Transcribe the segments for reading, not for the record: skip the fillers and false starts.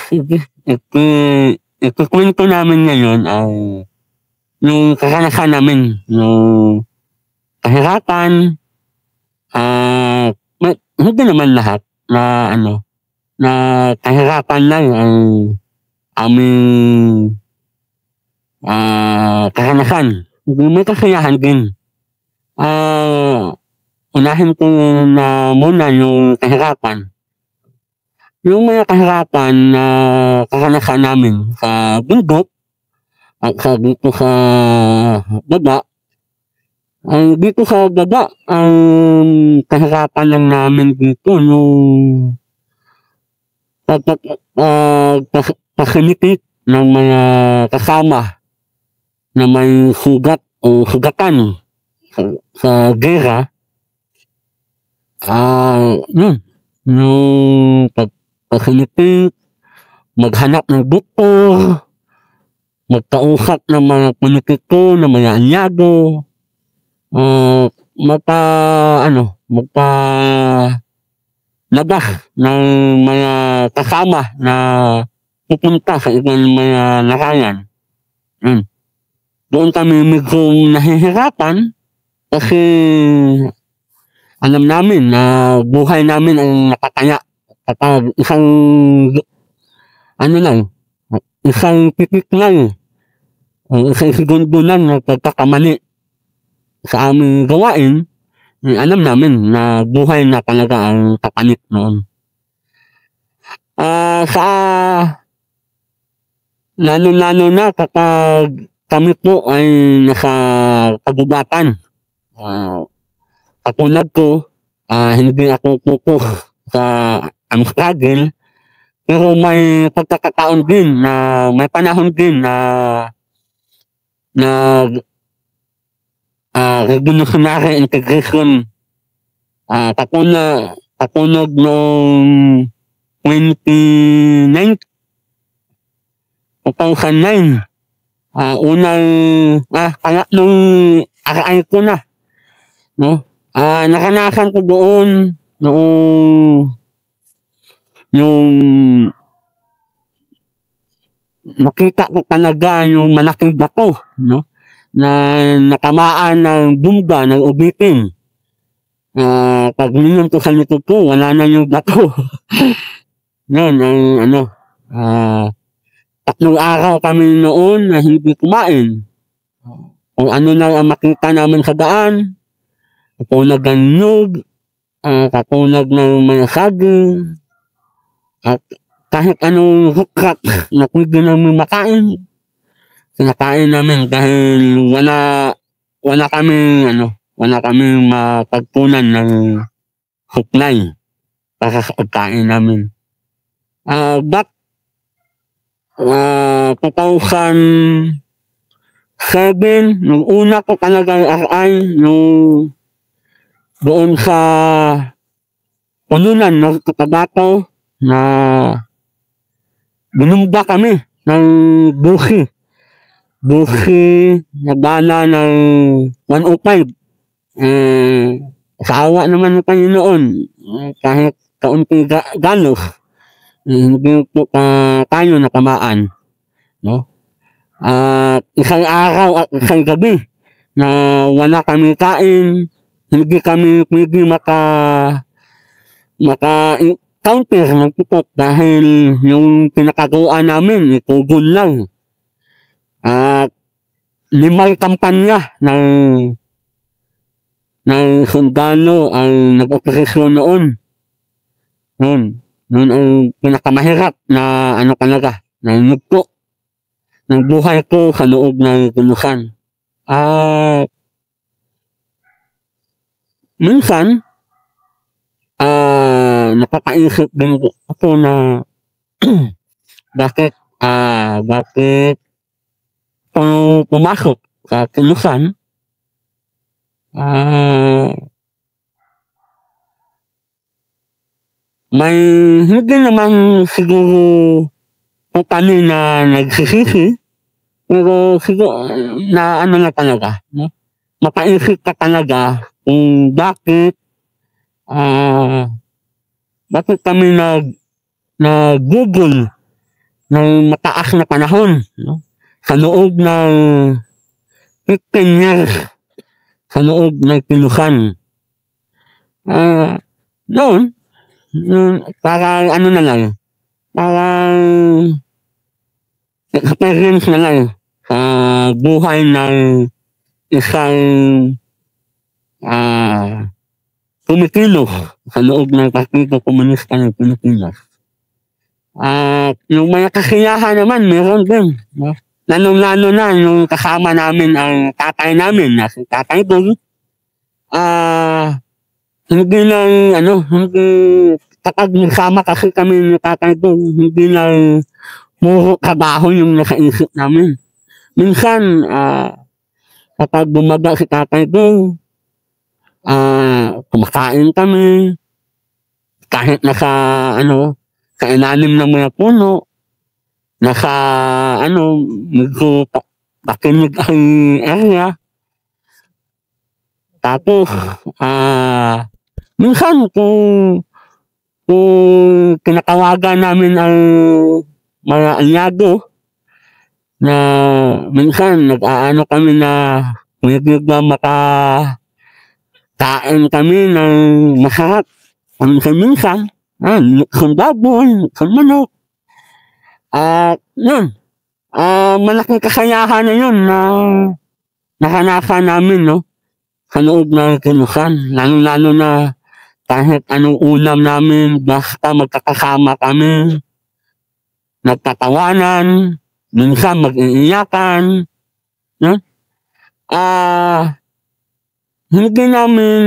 Sige, ikukuwento namin ngayon ay yung karanasan namin nung kahirapan, hindi naman lahat na ano, na kahirapan lang ang aming, karanasan. May kasiyahan din. Unahin ko na muna yung kahirapan. Yung mga kahirapan na karanasan namin sa bundok at dito sa baba, dito sa baba ang kahirapan lang namin dito yung pagkakasinitik ng mga kasama na may sugat o sugatan sa giyera. Yun, yung pagkasinitik, maghanap ng doktor, magkausap ng mga politiko, ng mga aliado, labas ng mga kasama na pupunta sa ibang mga larangan. Doon kami medyo nahihirapan kasi alam namin na buhay namin ang nakataya kapag isang titik lang, isang segundo lang na pagkakamali sa aming gawain, alam namin na buhay na talaga ang kapalit noon. Lalo na kapag kami po ay nasa kagubatan. Katulad ko, hindi ako focus sa ang struggle, pero may pagkakataon din na may panahon din na revolutionary integration, katulad noong 2009, pangatlong araay ko na, no? Naranasan ko doon noong yung nakita ko talaga yung malaking bato, no? Na natamaan ng bumba, ng ubitin. Pag minum ko sa likod ko, wala na yung bato. Yun, tatlong araw kami noon na hindi kumain. Kung ano na ang makita namin sa daan, katulad ng nyug, katulad ng mga saging, at kahit anong hukrak na pwede namin makain, sinakain namin dahil wala kaming mapagpunan ng supply para sa pagkain namin. 2007, nung una ko talaga RI, nung doon sa pununan ng Cotabato na binumba kami ng busi na bala ng 105. Sa awa naman ng Panginoon, kahit kaunting galos, hindi po tayo natamaan, no? Isang araw at isang gabi na wala kami kain, hindi kami pwede maka-counter ng putot dahil yung pinakagawa namin, itugol lang. At 5 kampanya ng sundalo ang nag-operasyon noon. Noon ang pinakamahirap na talaga, na nagpo ng buhay ko sa loob ng tulusan. Minsan, napapaisip din ako na bakit pumasok sa tulusan. May hindi naman siguro kung kami na nagsisisi, pero siguro na na talaga, no? Mapaisip ka talaga kung bakit kami nagugol ng mataas na panahon, no? Sa loob ng 15 years, sa loob ng kilusan. Noon, parang ano na lang, parang experience na lang sa buhay ng isang kumikilos sa loob ng Partido Komunista ng Pilipinas. At yung mga kasiyahan naman, meron din. No? Lalong-lalo na yung kasama namin ang tatay namin, na si Tatay Dog. Hindi lang, hindi, kapag nagsama kasi kami ni Tatay Dog, hindi lang puro trabaho yung nakaisip namin. Minsan, kapag bumaga si Tatay Dog, kumakain kami, kahit nasa, sa ilalim ng mga puno, nasa, medyo pakinig ang area. Tapos, minsan kung kinatawagan namin ang mga aliado, na minsan nag-aano kami na medyo makakain kami ng masarap. Minsan, lukson baboy, lukson manok. Yun. Malaking kasayahan na yun na nakanasan namin, no? Sa loob ng kilusan. Lalo-lalo na kahit anong ulam namin, basta magkakasama kami. Nagtatawanan, minsan mag-iiyakan. No? Hindi namin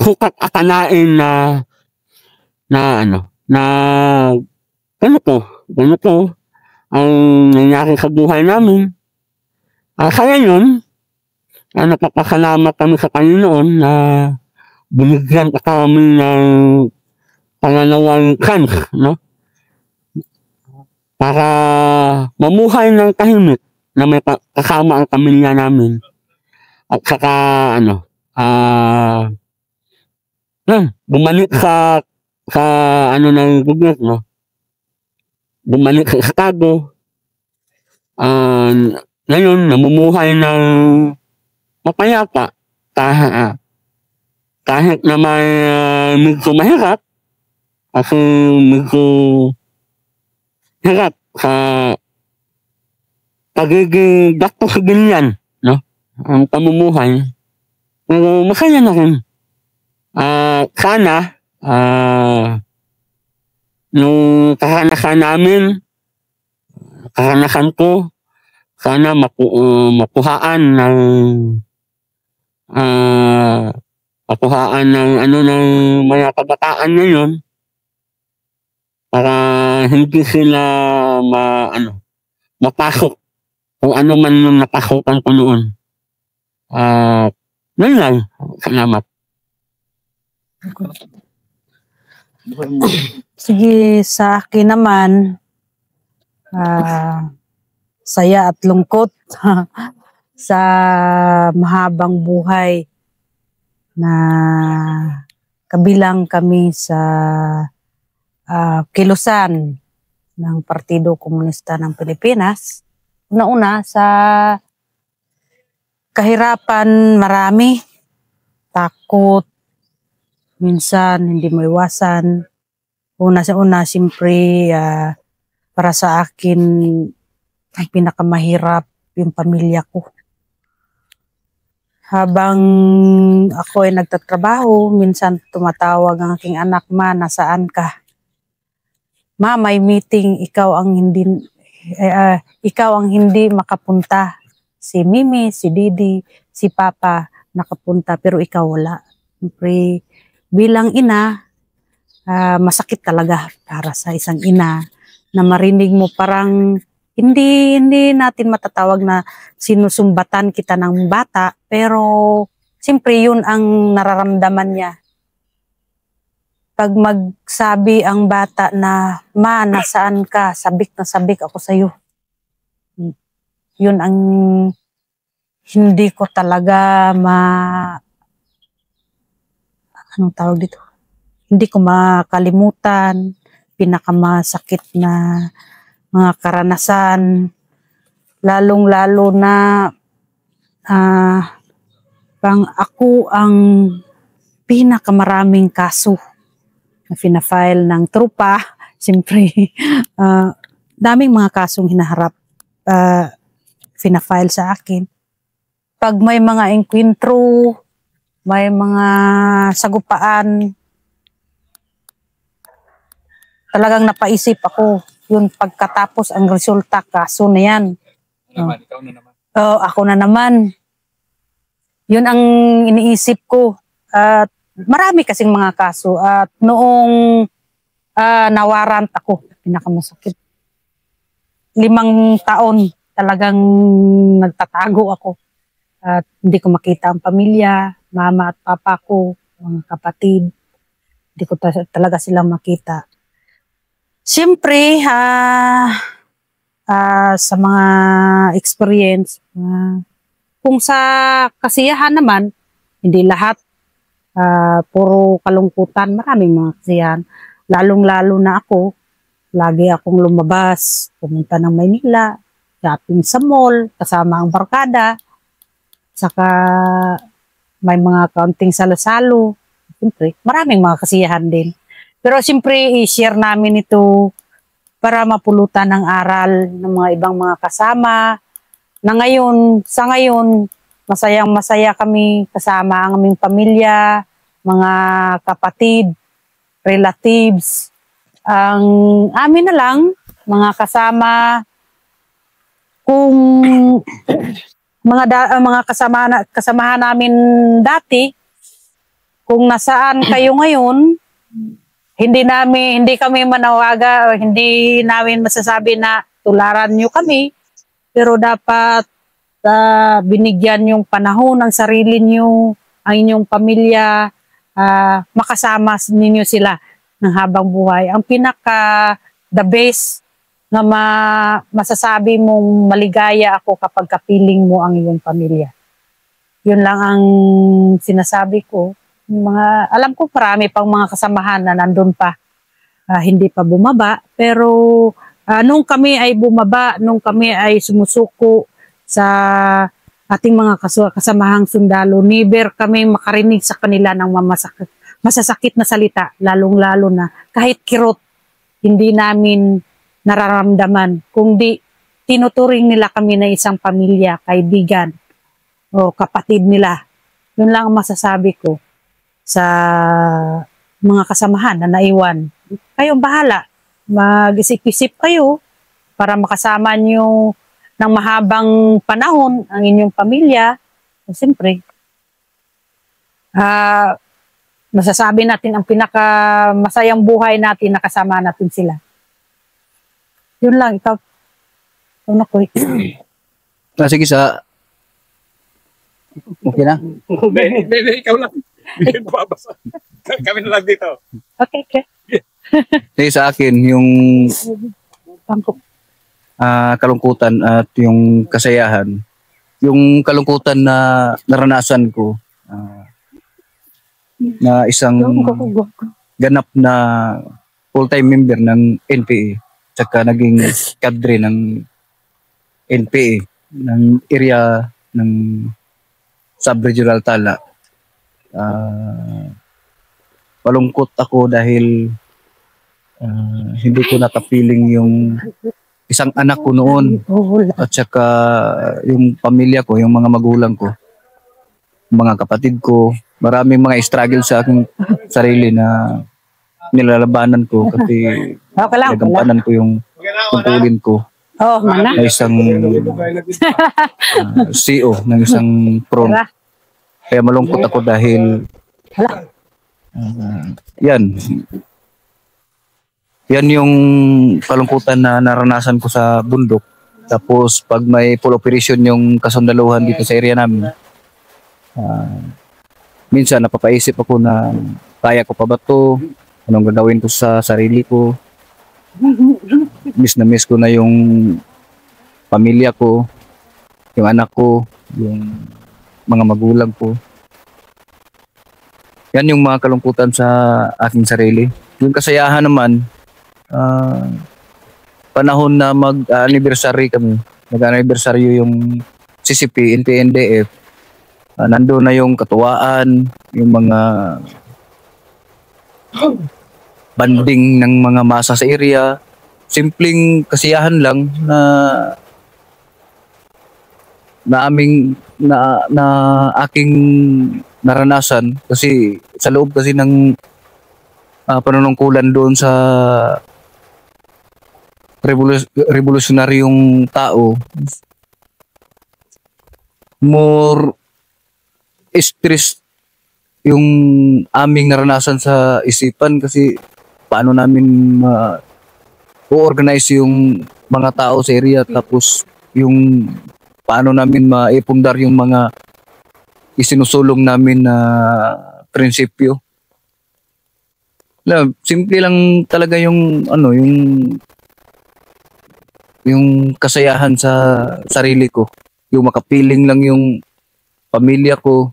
sukat akalain na ganito ang nangyari sa buhay namin. Kaya yun, napapasalamat kami sa Panginoon na binigyan kami ng pangalawang chance, no? Para mamuhay ng tahimik na may kasama ang pamilya namin. At saka, bumalik sa ng gobyerno. Bumalik sa estado. Ngayon, namumuhay ng mapayapa. Kahit na may medyo mahirap. Kasi medyo hirap sa pagiging gastos ganyan, no? Ang pamumuhay. Pero masaya na rin. Sana, nung karanasan ko, sana mapuhaan ng ng mga kabataan ngayon para hindi sila mapasok kung ano man yung napasokan ko noon. Yun lang. Salamat. Sige, sa akin naman, saya at lungkot sa mahabang buhay na kabilang kami sa kilusan ng Partido Komunista ng Pilipinas. Una-una sa kahirapan marami, takot, minsan hindi maiwasan. Una sa una, siyempre, para sa akin, ang pinakamahirap yung pamilya ko. Habang ako ay nagtatrabaho, minsan tumatawag ang aking anak, "Ma, nasaan ka? Ma, may meeting, ikaw ang hindi makapunta. Si Mimi, si Didi, si Papa nakapunta, pero ikaw wala." Siyempre, bilang ina, masakit talaga para sa isang ina na marinig mo parang hindi natin matatawag na sinusumbatan kita ng bata, pero siyempre yun ang nararamdaman niya. Pag magsabi ang bata na, "Ma, nasaan ka? Sabik na sabik ako sa'yo." Yun ang hindi ko talaga anong tawag dito? Hindi ko makalimutan. pinakamasakit na mga karanasan, lalong-lalo na pang ako ang pinakamaraming kaso na fina-file ng trupa. Siyempre, daming mga kasong hinaharap, fina-file sa akin. Pag may mga enkwentro, may mga sagupaan, talagang napaisip ako, yun pagkatapos ang resulta, kaso na yan. Ikaw na naman. Ako na naman. Yun ang iniisip ko. At marami kasing mga kaso. At noong nawarant ako, pinakamasakit. 5 taon talagang nagtatago ako. At hindi ko makita ang pamilya, mama at papa ko, mga kapatid. Hindi ko talaga silang makita. Siyempre, sa mga experience, kung sa kasiyahan naman, hindi lahat, puro kalungkutan, maraming mga kasiyahan. Lalong-lalo na ako, lagi akong lumabas, pumunta ng Maynila, shopping sa mall, kasama ang barkada, saka may mga kaunting salo-salo. Siyempre, maraming mga kasiyahan din. Pero siyempre, i-share namin ito para mapulutan ng aral ng mga ibang mga kasama na ngayon, sa ngayon, masayang-masaya kami kasama ang aming pamilya, mga kapatid, relatives. Ang amin na lang, mga kasama, kung mga kasamahan namin dati, kung nasaan kayo ngayon, hindi kami manawaga o hindi namin masasabi na tularan nyo kami, pero dapat binigyan yung panahon ng sarili nyo, ang inyong pamilya, makasama ninyo sila ng habang buhay. Ang the best na masasabi mong maligaya ako kapag kapiling mo ang iyong pamilya. Yun lang ang sinasabi ko. Alam ko marami pang mga kasamahan na nandun pa, hindi pa bumaba, pero nung kami ay bumaba, nung kami ay sumusuko sa ating mga kasamahang sundalo, never kami makarinig sa kanila ng masasakit na salita, lalong-lalo na kahit kirot, hindi namin nararamdaman, kundi tinuturing nila kami na isang pamilya, kaibigan, o kapatid nila. Yun lang ang masasabi ko sa mga kasamahan na naiwan. Kayong bahala, mag-isip-isip kayo para makasama nyo ng mahabang panahon ang inyong pamilya. O siyempre, masasabi natin ang pinakamasayang buhay natin na kasama natin sila. Yun lang, ikaw na ko. Sige sa... Okay na? Hindi, ikaw lang. Babasa. Kami na lang dito. Okay. Sige sa akin, yung kalungkutan at yung kasayahan. Yung kalungkutan na naranasan ko, na isang ganap na full-time member ng NPA, tsaka naging kadre ng NPA, ng area ng Sub-Regional Tala. Malungkot ako dahil hindi ko nakapiling yung isang anak ko noon at saka yung pamilya ko, yung mga magulang ko, mga kapatid ko. Maraming mga struggle sa aking sarili na nilalabanan ko kasi nagampanan ko yung tungkulin ko na isang CEO ng isang prom. Kaya malungkot ako dahil yan yung kalungkutan na naranasan ko sa bundok. Tapos pag may full operation yung kasundaluhan dito sa area namin, minsan napapaisip ako na kaya ko pa ba ito? Anong gagawin ko sa sarili ko? Miss na miss ko na yung pamilya ko, yung anak ko, yung mga magulang ko. Yan yung mga kalungkutan sa aking sarili. Yung kasayahan naman, panahon na mag-anniversary kami. Mag-anniversary yung CCP, NPNDF. Nandun na yung katuwaan, yung mga banding ng mga masa sa area. Simpleng kasiyahan lang na aking naranasan kasi sa loob kasi ng panunungkulan doon sa revolutionaryong tao, more stress yung aming naranasan sa isipan kasi paano namin organize yung mga tao sa area, tapos yung paano namin maipundar yung mga isinusulong namin na prinsipyo. Simple lang talaga yung yung kasayahan sa sarili ko, yung makapiling lang yung pamilya ko,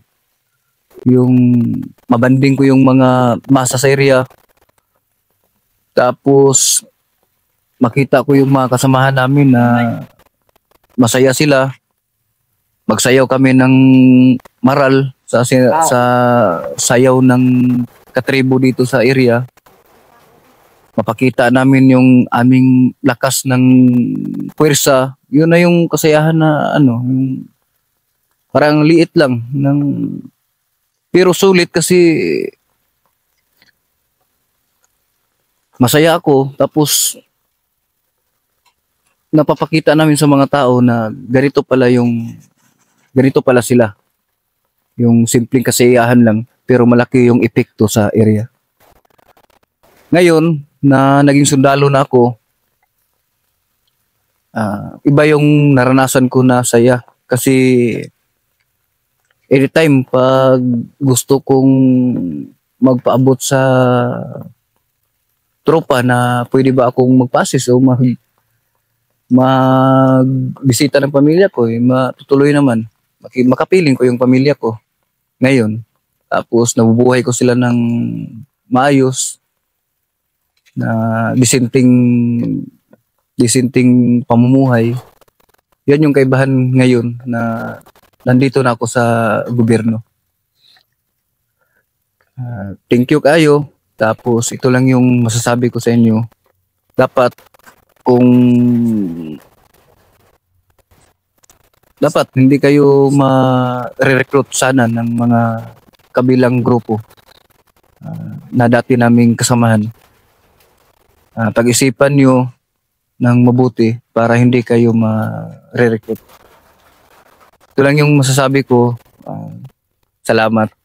yung mabanding ko yung mga masa sa area, tapos makita ko yung mga kasamahan namin na masaya sila, magsayaw kami ng maral sa sayaw ng katribo dito sa area. Mapakita namin yung aming lakas ng puwersa. Yun na yung kasayahan na yung parang liit lang pero sulit kasi masaya ako, tapos napapakita namin sa mga tao na ganito pala sila. Yung simpleng kasiyahan lang pero malaki yung epekto sa area. Ngayon na naging sundalo na ako, iba yung naranasan ko na saya kasi anytime pag gusto kong magpaabot sa tropa na pwede ba akong magpasis o magbisita ng pamilya ko, matutuloy naman. Makapiling ko yung pamilya ko ngayon. Tapos nabubuhay ko sila ng maayos, na disenting pamumuhay. Yan yung kaibahan ngayon na nandito na ako sa gobyerno. Thank you kayo. Tapos ito lang yung masasabi ko sa inyo. Dapat hindi kayo ma-recruit sana ng mga kabilang grupo na dati naming kasamahan. Pag-isipan nyo ng mabuti para hindi kayo ma-recruit. Ito lang yung masasabi ko. Salamat.